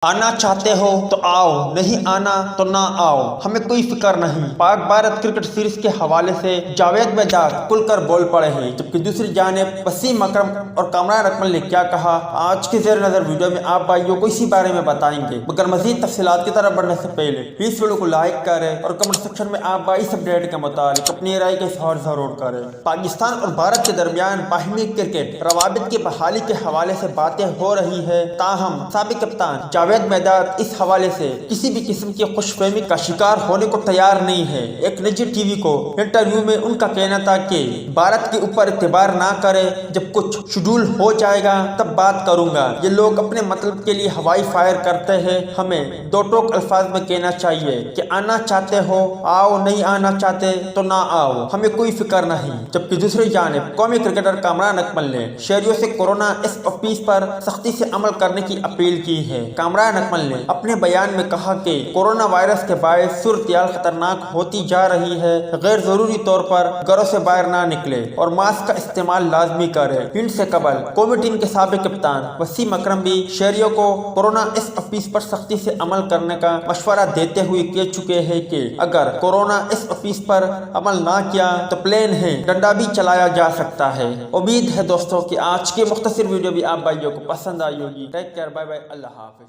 आना चाहते हो तो आओ, नहीं आना तो ना आओ, हमें कोई फिक्र नहीं। पाक भारत क्रिकेट सीरीज के हवाले से जावेद मिर्जा खुलकर बोल पड़े हैं, जबकि दूसरी जानिब वसीम अकरम और कामरान अकमल ने क्या कहा, आज के ज़ेर नज़र वीडियो में आप भाइयों को इसी बारे में बताएंगे। मगर मजीद तफसीलात की तरफ बढ़ने से पहले इस वीडियो को लाइक करें और कमेंट सेक्शन में आप भाई इस अपडेट के मुताबिक अपनी राय का इज़हार जरूर करें। पाकिस्तान और भारत के दरमियान बाहमी क्रिकेट रवाबित की बहाली के हवाले से बातें हो रही है, ताहम साबिक कप्तान जावेद मिर्जा इस हवाले से किसी भी किस्म की खुशफहमी का शिकार होने को तैयार नहीं है। एक निजी टीवी को इंटरव्यू में उनका कहना था कि भारत के ऊपर इत्तेबार ना करे, जब कुछ शेड्यूल हो जाएगा तब बात करूंगा। ये लोग अपने मतलब के लिए हवाई फायर करते हैं, हमें दो टोक अल्फाज में कहना चाहिए कि आना चाहते हो आओ, नहीं आना चाहते तो ना आओ, हमें कोई फिक्र नहीं। जबकि दूसरी जानिब कौमी क्रिकेटर कामरान अकमल ने शहरियों से कोरोना SOPs पर सख्ती से अमल करने की अपील की है। कामरान अकमल ने अपने बयान में कहा कि कोरोना वायरस के बायस सूरत-ए-हाल खतरनाक होती जा रही है, गैर जरूरी तौर पर घरों से बाहर ना निकले और मास्क का इस्तेमाल लाजमी करें। हिंद से कबल कौमी टीम के साबिक कप्तान वसीम अकरम भी शहरियों को कोरोना SOPs पर सख्ती से अमल करने का मशवरा देते हुए कह चुके हैं कि अगर कोरोना SOPs पर अमल ना किया तो प्लेन है डंडा भी चलाया जा सकता है। उम्मीद है दोस्तों कि आज की मुख्तसर वीडियो भी आप भाइयों को पसंद आई होगी। टेक केयर, बाय बाय, अल्लाह हाफिज।